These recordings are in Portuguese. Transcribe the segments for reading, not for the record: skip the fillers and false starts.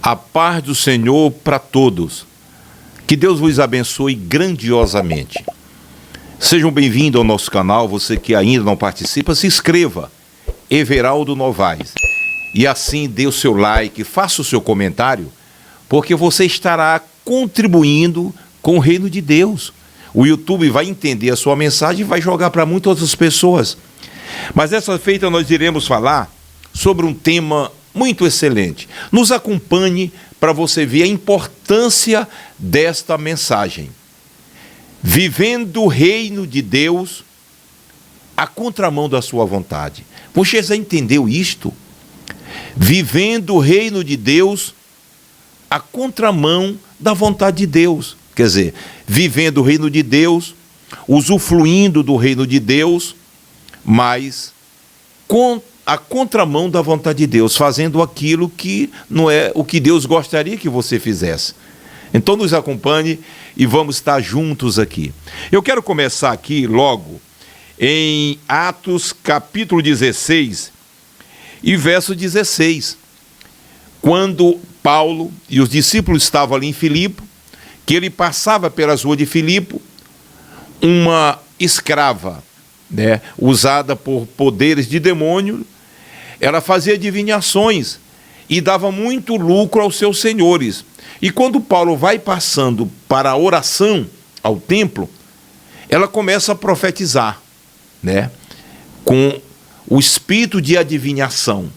A paz do Senhor para todos. Que Deus vos abençoe grandiosamente. Sejam bem-vindos ao nosso canal. Você que ainda não participa, se inscreva. Everaldo Novaes. E assim dê o seu like, faça o seu comentário, porque você estará contribuindo com o reino de Deus. O YouTube vai entender a sua mensagem e vai jogar para muitas outras pessoas. Mas dessa feita nós iremos falar sobre um tema muito excelente. Nos acompanhe para você ver a importância desta mensagem. Vivendo o reino de Deus à contramão da sua vontade. Você já entendeu isto? Vivendo o reino de Deus à contramão da vontade de Deus. Quer dizer, vivendo o reino de Deus, usufruindo do reino de Deus, mas a contramão da vontade de Deus, fazendo aquilo que não é o que Deus gostaria que você fizesse. Então nos acompanhe e vamos estar juntos aqui. Eu quero começar aqui logo em Atos capítulo 16 e verso 16. Quando Paulo e os discípulos estavam ali em Filipe, que ele passava pelas ruas de Filipe, uma escrava, usada por poderes de demônio, ela fazia adivinhações e dava muito lucro aos seus senhores. E quando Paulo vai passando para a oração ao templo, ela começa a profetizar, com o espírito de adivinhação.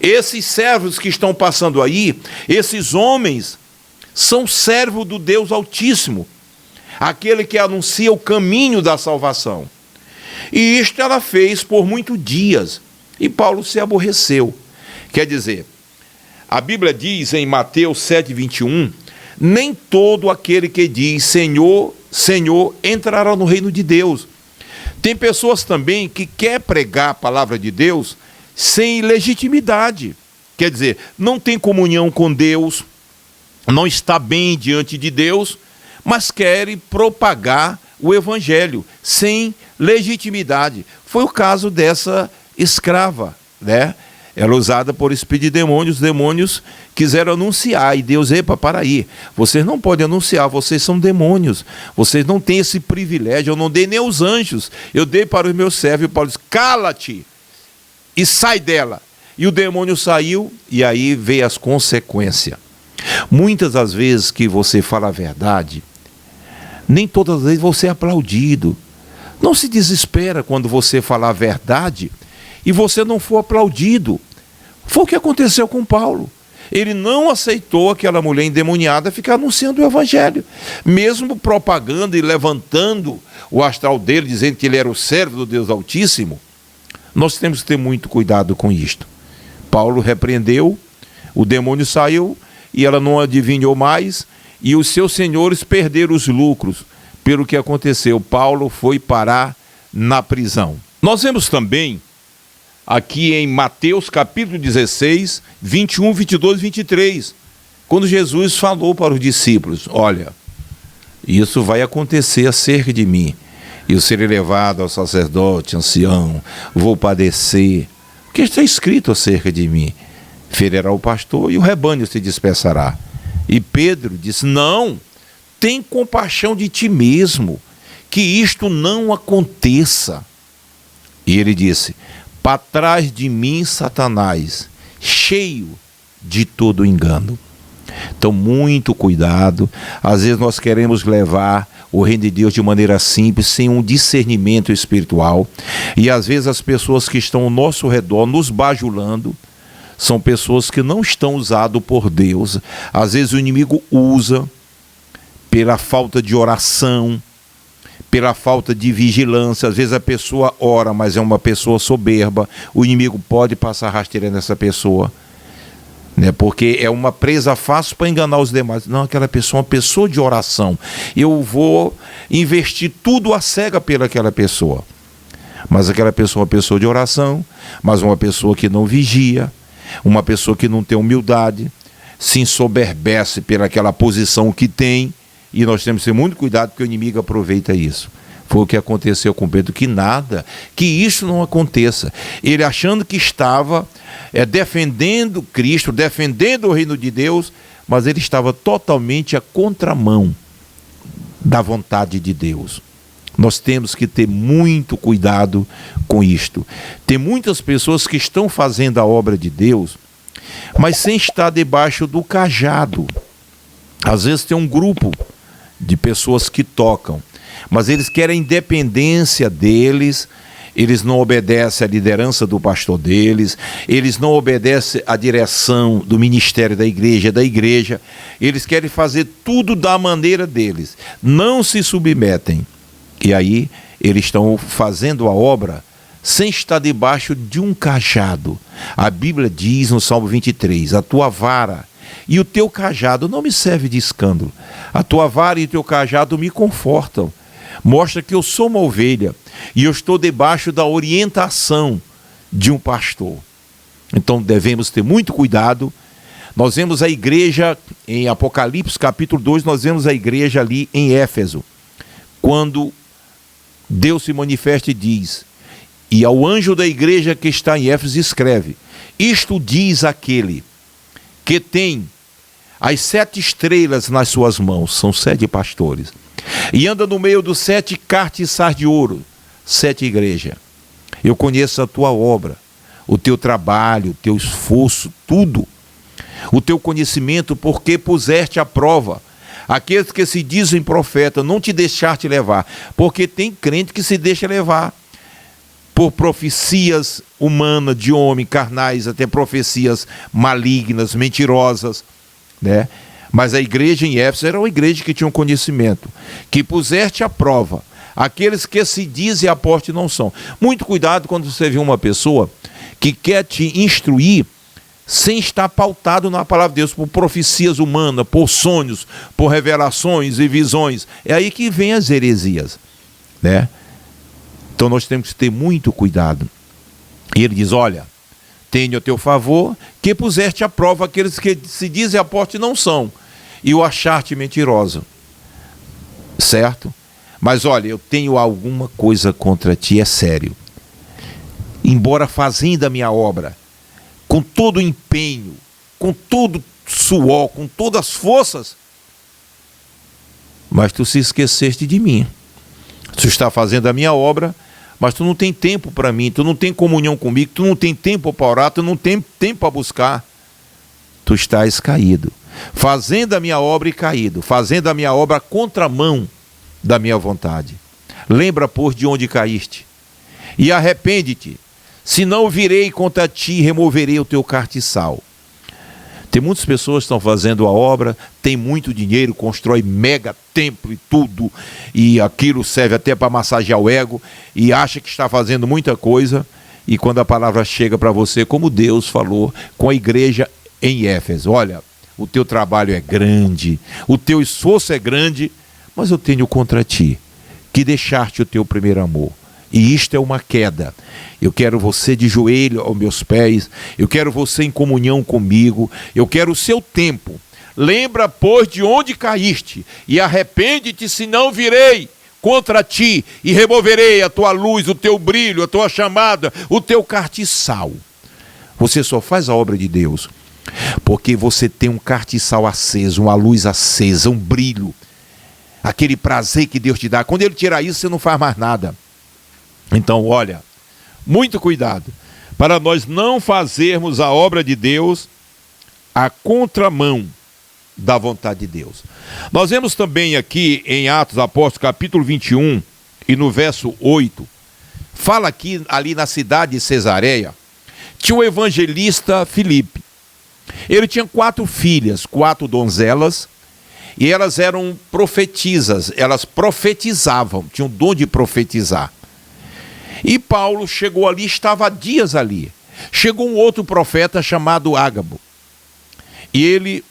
Esses servos que estão passando aí, esses homens, são servos do Deus Altíssimo, aquele que anuncia o caminho da salvação. E isto ela fez por muitos dias. E Paulo se aborreceu. Quer dizer, a Bíblia diz em Mateus 7:21, nem todo aquele que diz Senhor, Senhor, entrará no reino de Deus. Tem pessoas também que querem pregar a palavra de Deus sem legitimidade. Quer dizer, não tem comunhão com Deus, não está bem diante de Deus, mas querem propagar o evangelho sem legitimidade. Foi o caso dessa escrava, Ela usada por espírito de demônios, os demônios quiseram anunciar, e Deus, para aí, vocês não podem anunciar, vocês são demônios, vocês não têm esse privilégio, eu não dei nem aos anjos, eu dei para os meus servos, e Paulo disse, cala-te, e sai dela. E o demônio saiu, e aí veio as consequências. Muitas das vezes que você fala a verdade, nem todas as vezes você é aplaudido. Não se desespera quando você falar a verdade e você não for aplaudido. Foi o que aconteceu com Paulo. Ele não aceitou aquela mulher endemoniada ficar anunciando o evangelho, mesmo propagando e levantando o astral dele, dizendo que ele era o servo do Deus Altíssimo. Nós temos que ter muito cuidado com isto. Paulo repreendeu, o demônio saiu e ela não adivinhou mais, e os seus senhores perderam os lucros. Pelo que aconteceu, Paulo foi parar na prisão. Nós vemos também aqui em Mateus capítulo 16, 21, 22 e 23, quando Jesus falou para os discípulos, olha, isso vai acontecer acerca de mim, eu serei levado ao sacerdote, ancião, vou padecer, o que está escrito acerca de mim? Ferirá o pastor e o rebanho se dispersará. E Pedro disse, não, tem compaixão de ti mesmo, que isto não aconteça. E ele disse, para trás de mim, Satanás, cheio de todo engano. Então, muito cuidado. Às vezes nós queremos levar o reino de Deus de maneira simples, sem um discernimento espiritual. E às vezes as pessoas que estão ao nosso redor, nos bajulando, são pessoas que não estão usadas por Deus. Às vezes o inimigo usa pela falta de oração, pela falta de vigilância. Às vezes a pessoa ora, mas é uma pessoa soberba. O inimigo pode passar rasteira nessa pessoa, porque é uma presa fácil para enganar os demais. Não, aquela pessoa é uma pessoa de oração. Eu vou investir tudo à cega pelaquela pessoa. Mas aquela pessoa é uma pessoa de oração, mas uma pessoa que não vigia, uma pessoa que não tem humildade, se ensoberbece pelaquela posição que tem, e nós temos que ter muito cuidado porque o inimigo aproveita isso. Foi o que aconteceu com Pedro, que nada, que isso não aconteça. Ele achando que estava defendendo Cristo, defendendo o reino de Deus, mas ele estava totalmente à contramão da vontade de Deus. Nós temos que ter muito cuidado com isto. Tem muitas pessoas que estão fazendo a obra de Deus, mas sem estar debaixo do cajado. Às vezes tem um grupo de pessoas que tocam, mas eles querem a independência deles, eles não obedecem à liderança do pastor deles, eles não obedecem à direção do ministério da igreja, eles querem fazer tudo da maneira deles, não se submetem. E aí eles estão fazendo a obra sem estar debaixo de um cajado. A Bíblia diz no Salmo 23, a tua vara e o teu cajado não me serve de escândalo. A tua vara e o teu cajado me confortam. Mostra que eu sou uma ovelha e eu estou debaixo da orientação de um pastor. Então devemos ter muito cuidado. Nós vemos a igreja em Apocalipse capítulo 2, nós vemos a igreja ali em Éfeso, quando Deus se manifesta e diz, e ao anjo da igreja que está em Éfeso escreve, isto diz aquele que tem as 7 estrelas nas suas mãos, são 7 pastores, e anda no meio dos 7 cartiçais de ouro, 7 igrejas. Eu conheço a tua obra, o teu trabalho, o teu esforço, tudo, o teu conhecimento, porque puseste à prova aqueles que se dizem profeta, não te deixaste levar, porque tem crente que se deixa levar por profecias humanas, de homem, carnais, até profecias malignas, mentirosas, né? Mas a igreja em Éfeso era uma igreja que tinha um conhecimento, que puseste à prova aqueles que se dizem apóstolos e não são. Muito cuidado quando você vê uma pessoa que quer te instruir sem estar pautado na palavra de Deus, por profecias humanas, por sonhos, por revelações e visões. É aí que vem as heresias, né? Então nós temos que ter muito cuidado. E ele diz, olha, tenho a teu favor, que puseste à prova aqueles que se dizem apóstolos e não são, e o achaste mentiroso. Certo? Mas olha, eu tenho alguma coisa contra ti, é sério. Embora fazendo a minha obra, com todo o empenho, com todo o suor, com todas as forças, mas tu se esqueceste de mim. Tu está fazendo a minha obra, mas tu não tem tempo para mim, tu não tem comunhão comigo, tu não tem tempo para orar, tu não tem tempo para buscar. Tu estás caído, fazendo a minha obra e caído, fazendo a minha obra à contramão da minha vontade. Lembra, pois, de onde caíste, e arrepende-te, senão virei contra ti e removerei o teu cartiçal. Tem muitas pessoas que estão fazendo a obra, tem muito dinheiro, constrói mega templo e tudo, e aquilo serve até para massagear o ego, e acha que está fazendo muita coisa, e quando a palavra chega para você, como Deus falou com a igreja em Éfeso, olha, o teu trabalho é grande, o teu esforço é grande, mas eu tenho contra ti, que deixaste o teu primeiro amor. E isto é uma queda. Eu quero você de joelho aos meus pés, eu quero você em comunhão comigo, eu quero o seu tempo. Lembra, pois, de onde caíste, e arrepende-te, senão virei contra ti, e removerei a tua luz, o teu brilho, a tua chamada, o teu cartiçal. Você só faz a obra de Deus porque você tem um cartiçal aceso, uma luz acesa, um brilho, aquele prazer que Deus te dá. Quando Ele tirar isso, você não faz mais nada. Então, olha, muito cuidado, para nós não fazermos a obra de Deus à contramão da vontade de Deus. Nós vemos também aqui em Atos Apóstolos, capítulo 21, e no verso 8, fala aqui, ali na cidade de Cesareia, tinha o evangelista Filipe. Ele tinha 4 filhas, 4 donzelas, e elas eram profetisas, elas profetizavam, tinham o dom de profetizar. E Paulo chegou ali, estava há dias ali. Chegou um outro profeta chamado Ágabo. E ele,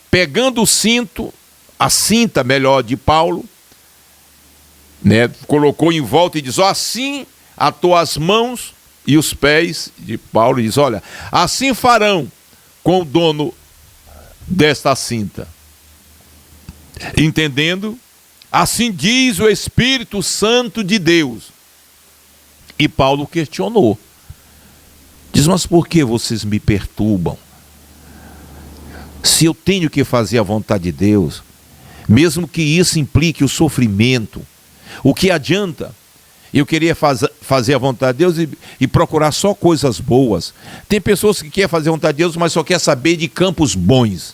pegando o cinto, a cinta melhor de Paulo, né, colocou em volta e diz, assim atou as mãos e os pés de Paulo, e diz, olha, assim farão com o dono desta cinta. Entendendo Assim diz o Espírito Santo de Deus. E Paulo questionou. Diz, mas por que vocês me perturbam? Se eu tenho que fazer a vontade de Deus, mesmo que isso implique o sofrimento, o que adianta eu querer fazer a vontade de Deus e procurar só coisas boas? Tem pessoas que querem fazer a vontade de Deus, mas só quer saber de campos bons.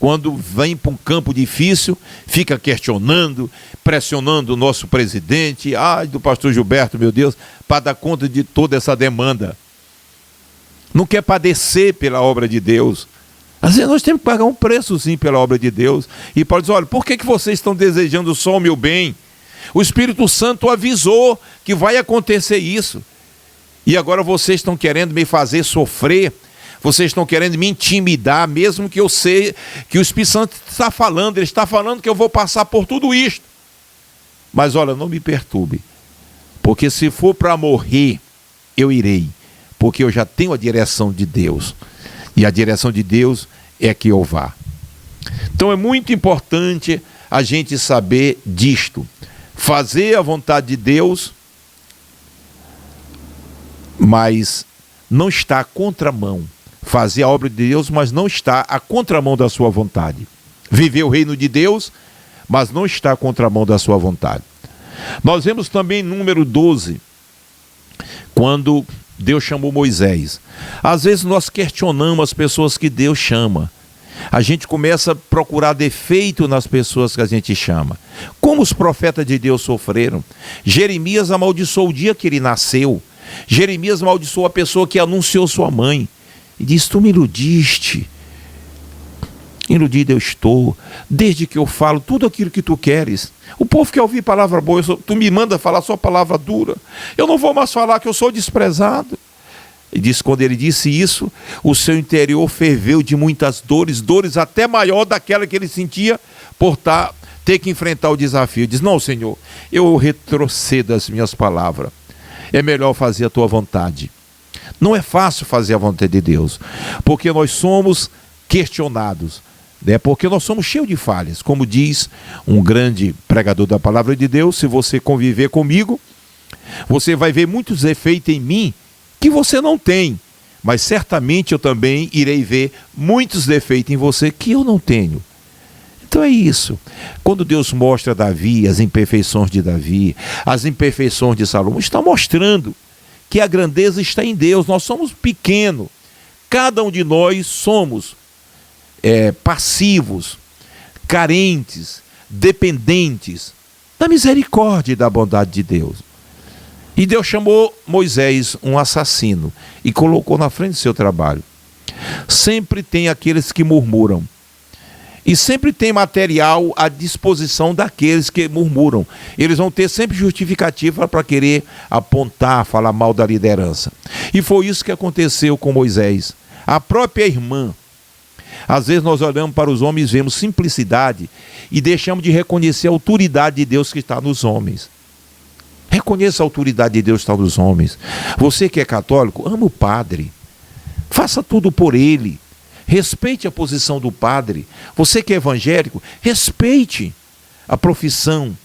Quando vem para um campo difícil, fica questionando, pressionando o nosso presidente, do pastor Gilberto, meu Deus, para dar conta de toda essa demanda. Não quer padecer pela obra de Deus. Às vezes nós temos que pagar um preço sim pela obra de Deus. E Paulo diz, olha, por que vocês estão desejando só o meu bem? O Espírito Santo avisou que vai acontecer isso. E agora vocês estão querendo me fazer sofrer. Vocês estão querendo me intimidar, mesmo que eu sei que o Espírito Santo está falando. Ele está falando que eu vou passar por tudo isto. Mas olha, não me perturbe. Porque se for para morrer, eu irei. Porque eu já tenho a direção de Deus. E a direção de Deus é que eu vá. Então é muito importante a gente saber disto. Fazer a vontade de Deus, mas não está à contramão. Fazer a obra de Deus, mas não está à contramão da sua vontade. Viver o reino de Deus, mas não está à contramão da sua vontade. Nós vemos também número 12, quando Deus chamou Moisés. Às vezes nós questionamos as pessoas que Deus chama. A gente começa a procurar defeito nas pessoas que a gente chama. Como os profetas de Deus sofreram. Jeremias amaldiçoou o dia que ele nasceu. Jeremias amaldiçoou a pessoa que anunciou sua mãe. E disse, tu me iludiste. Iludido eu estou, desde que eu falo tudo aquilo que tu queres. O povo quer ouvir palavra boa, tu me manda falar só palavra dura. Eu não vou mais falar que eu sou desprezado. E disse, quando ele disse isso, o seu interior ferveu de muitas dores, dores até maior daquela que ele sentia por ter que enfrentar o desafio. Diz, não, Senhor, eu retrocedo as minhas palavras. É melhor fazer a tua vontade. Não é fácil fazer a vontade de Deus, porque nós somos questionados. Porque nós somos cheios de falhas. Como diz um grande pregador da palavra de Deus, se você conviver comigo, você vai ver muitos defeitos em mim que você não tem, mas certamente eu também irei ver muitos defeitos em você que eu não tenho. Então é isso. Quando Deus mostra a Davi, as imperfeições de Davi, as imperfeições de Salomão, está mostrando que a grandeza está em Deus. Nós somos pequenos. Cada um de nós somos passivos, carentes, dependentes da misericórdia e da bondade de Deus. E Deus chamou Moisés um assassino e colocou na frente do seu trabalho. Sempre tem aqueles que murmuram. E sempre tem material à disposição daqueles que murmuram. Eles vão ter sempre justificativa para querer apontar, falar mal da liderança. E foi isso que aconteceu com Moisés. A própria irmã. Às vezes nós olhamos para os homens, vemos simplicidade e deixamos de reconhecer a autoridade de Deus que está nos homens. Reconheça a autoridade de Deus que está nos homens. Você que é católico, ama o padre. Faça tudo por ele. Respeite a posição do padre. Você que é evangélico, respeite a profissão.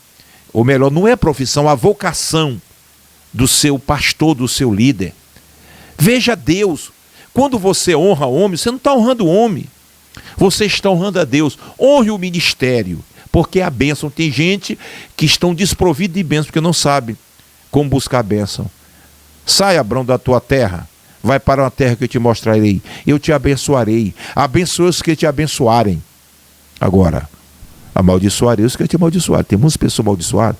Ou melhor, não é a profissão, a vocação do seu pastor, do seu líder. Veja Deus. Quando você honra o homem, você não está honrando o homem. Você está honrando a Deus. Honre o ministério, porque é a bênção. Tem gente que estão desprovidos de bênção, porque não sabe como buscar a bênção. Sai, Abrão, da tua terra. Vai para uma terra que eu te mostrarei. Eu te abençoarei. Abençoe os que te abençoarem. Agora, amaldiçoarei os que te amaldiçoarem. Tem muitas pessoas amaldiçoadas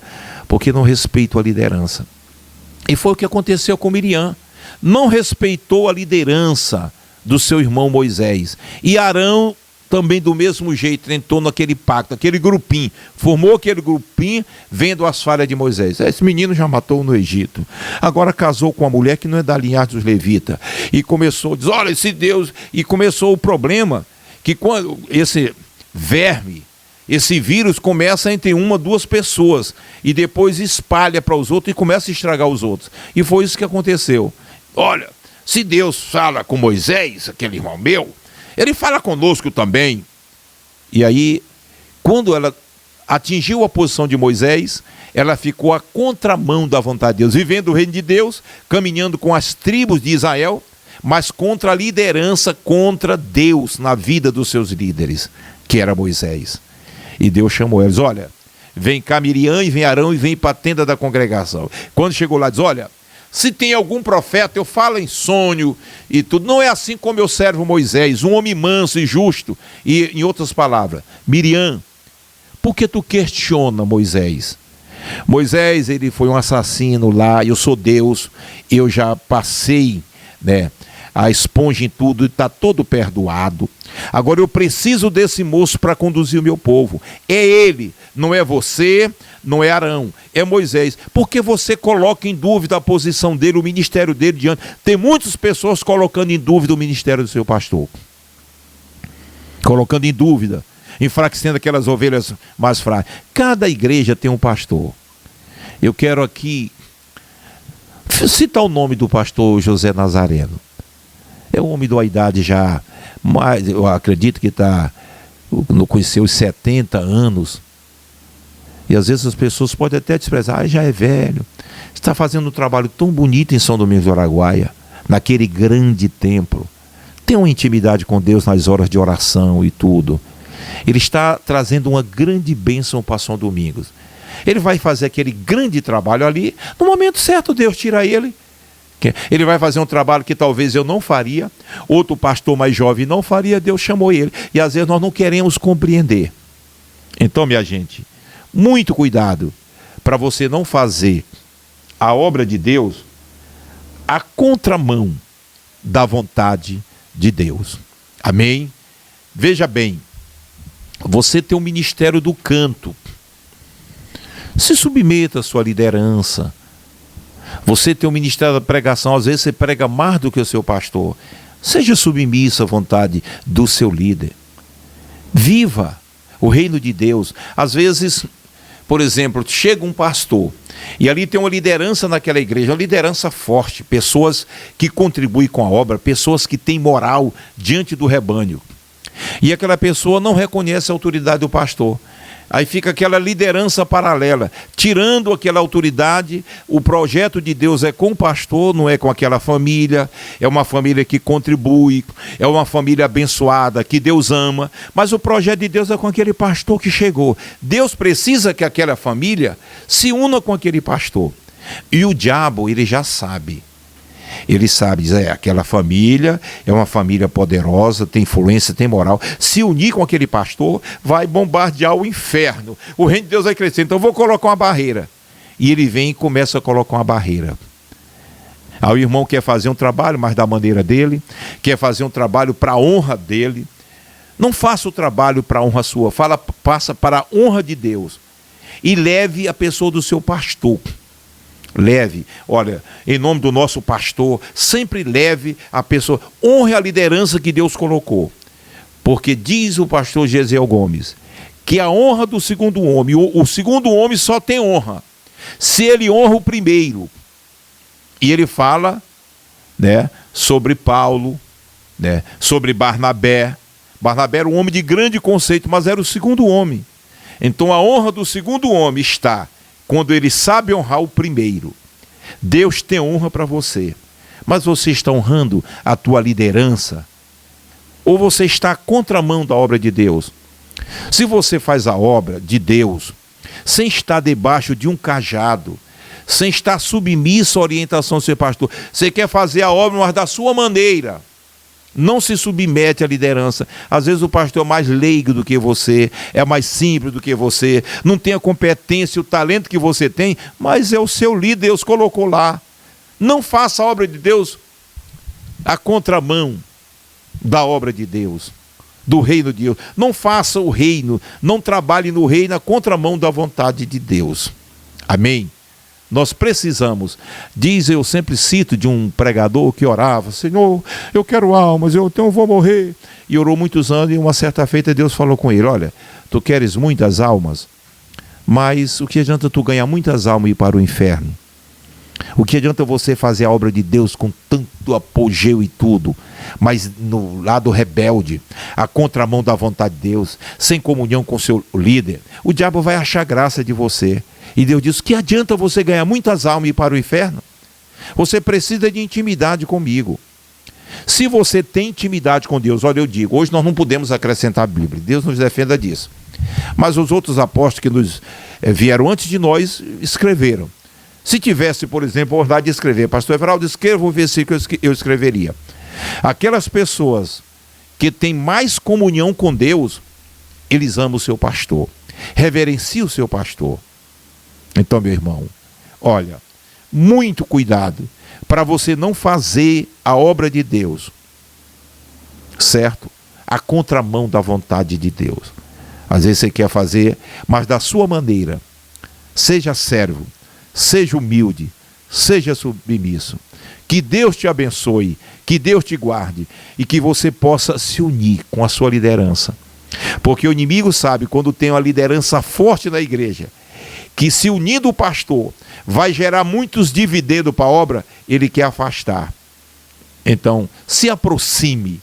porque não respeitam a liderança. E foi o que aconteceu com Miriam. Não respeitou a liderança do seu irmão Moisés. E Arão também do mesmo jeito entrou naquele pacto, aquele grupinho, formou aquele grupinho vendo as falhas de Moisés. Esse menino já matou no Egito, agora casou com uma mulher que não é da linhagem dos levitas, e começou a dizer, olha esse Deus, e começou o problema, que quando esse verme, esse vírus começa entre uma, duas pessoas, e depois espalha para os outros e começa a estragar os outros, e foi isso que aconteceu. Olha, se Deus fala com Moisés, aquele irmão meu, ele fala conosco também. E aí, quando atingiu a posição de Moisés, ela ficou à contramão da vontade de Deus, vivendo o reino de Deus, caminhando com as tribos de Israel, mas contra a liderança, contra Deus na vida dos seus líderes, que era Moisés. E Deus chamou eles: olha, vem cá Miriam e vem Arão e vem para a tenda da congregação. Quando chegou lá, diz: olha, se tem algum profeta, eu falo em sonho e tudo. Não é assim como eu servo Moisés, um homem manso e justo. E, em outras palavras, Miriam, por que tu questiona Moisés? Moisés, ele foi um assassino lá, eu sou Deus, eu já passei, né, a esponja em tudo, está todo perdoado. Agora eu preciso desse moço para conduzir o meu povo. É ele, não é você, não é Arão, é Moisés. Porque você coloca em dúvida a posição dele, o ministério dele diante. Tem muitas pessoas colocando em dúvida o ministério do seu pastor. Colocando em dúvida, enfraquecendo aquelas ovelhas mais fracas. Cada igreja tem um pastor. Eu quero aqui citar o nome do pastor José Nazareno. É um homem de uma idade já, mais, eu acredito que está com seus 70 anos. E às vezes as pessoas podem até desprezar: já é velho. Está fazendo um trabalho tão bonito em São Domingos do Araguaia, naquele grande templo. Tem uma intimidade com Deus nas horas de oração e tudo. Ele está trazendo uma grande bênção para São Domingos. Ele vai fazer aquele grande trabalho ali. No momento certo, Deus tira ele. Ele vai fazer um trabalho que talvez eu não faria, outro pastor mais jovem não faria, Deus chamou ele. E às vezes nós não queremos compreender. Então, minha gente, muito cuidado para você não fazer a obra de Deus à contramão da vontade de Deus. Amém? Veja bem, você tem o ministério do canto. Se submeta à sua liderança. Você tem o ministério da pregação, às vezes você prega mais do que o seu pastor. Seja submisso à vontade do seu líder. Viva o reino de Deus. Às vezes, por exemplo, chega um pastor e ali tem uma liderança naquela igreja, uma liderança forte, pessoas que contribuem com a obra, pessoas que têm moral diante do rebanho. E aquela pessoa não reconhece a autoridade do pastor. Aí fica aquela liderança paralela, tirando aquela autoridade. O projeto de Deus é com o pastor, não é com aquela família. É uma família que contribui, é uma família abençoada, que Deus ama. Mas o projeto de Deus é com aquele pastor que chegou. Deus precisa que aquela família se una com aquele pastor. E o diabo, ele já sabe. Ele sabe, diz: aquela família é uma família poderosa, tem influência, tem moral. Se unir com aquele pastor, vai bombardear o inferno. O reino de Deus vai crescer, então eu vou colocar uma barreira. E ele vem e começa a colocar uma barreira. Aí o irmão quer fazer um trabalho, mas da maneira dele, quer fazer um trabalho para a honra dele. Não faça o trabalho para a honra sua, faça para a honra de Deus. E leve a pessoa do seu pastor. Leve, olha, em nome do nosso pastor, sempre leve a pessoa, honre a liderança que Deus colocou. Porque diz o pastor Gesiel Gomes, que a honra do segundo homem, o segundo homem só tem honra se ele honra o primeiro. E ele fala, né, sobre Paulo, né, sobre Barnabé. Barnabé era um homem de grande conceito, mas era o segundo homem. Então a honra do segundo homem está quando ele sabe honrar o primeiro. Deus tem honra para você, mas você está honrando a tua liderança? Ou você está à contramão da obra de Deus? Se você faz a obra de Deus sem estar debaixo de um cajado, sem estar submisso à orientação do seu pastor, você quer fazer a obra, mas da sua maneira, não se submete à liderança. Às vezes o pastor é mais leigo do que você, é mais simples do que você, não tem a competência, o talento que você tem, mas é o seu líder, Deus colocou lá. Não faça a obra de Deus à contramão da obra de Deus, do reino de Deus. Não faça o reino, não trabalhe no reino à contramão da vontade de Deus. Amém? Nós precisamos, eu sempre cito de um pregador que orava: Senhor, eu quero almas, eu vou morrer. E orou muitos anos, e uma certa feita Deus falou com ele: olha, tu queres muitas almas, mas o que adianta tu ganhar muitas almas e ir para o inferno? O que adianta você fazer a obra de Deus com tanto apogeu e tudo, mas no lado rebelde, a contramão da vontade de Deus, sem comunhão com seu líder? O diabo vai achar graça de você. E Deus diz: que adianta você ganhar muitas almas e ir para o inferno? Você precisa de intimidade comigo. Se você tem intimidade com Deus, olha, eu digo, hoje nós não podemos acrescentar a Bíblia, Deus nos defenda disso. Mas os outros apóstolos que nos vieram antes de nós escreveram. Se tivesse, por exemplo, a vontade de escrever, pastor Everaldo, escreva o versículo que eu escreveria. Aquelas pessoas que têm mais comunhão com Deus, eles amam o seu pastor, reverenciam o seu pastor. Então, meu irmão, olha, muito cuidado para você não fazer a obra de Deus, certo? A contramão da vontade de Deus. Às vezes você quer fazer, mas da sua maneira. Seja servo, seja humilde, seja submisso. Que Deus te abençoe, que Deus te guarde e que você possa se unir com a sua liderança. Porque o inimigo sabe, quando tem uma liderança forte na igreja, que se unindo o pastor vai gerar muitos dividendos para a obra, ele quer afastar. Então, se aproxime,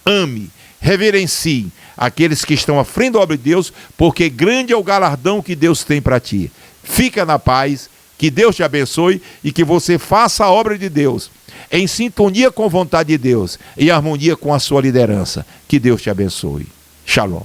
ame, reverencie aqueles que estão à frente da obra de Deus, porque grande é o galardão que Deus tem para ti. Fica na paz, que Deus te abençoe e que você faça a obra de Deus em sintonia com a vontade de Deus, em harmonia com a sua liderança. Que Deus te abençoe. Shalom.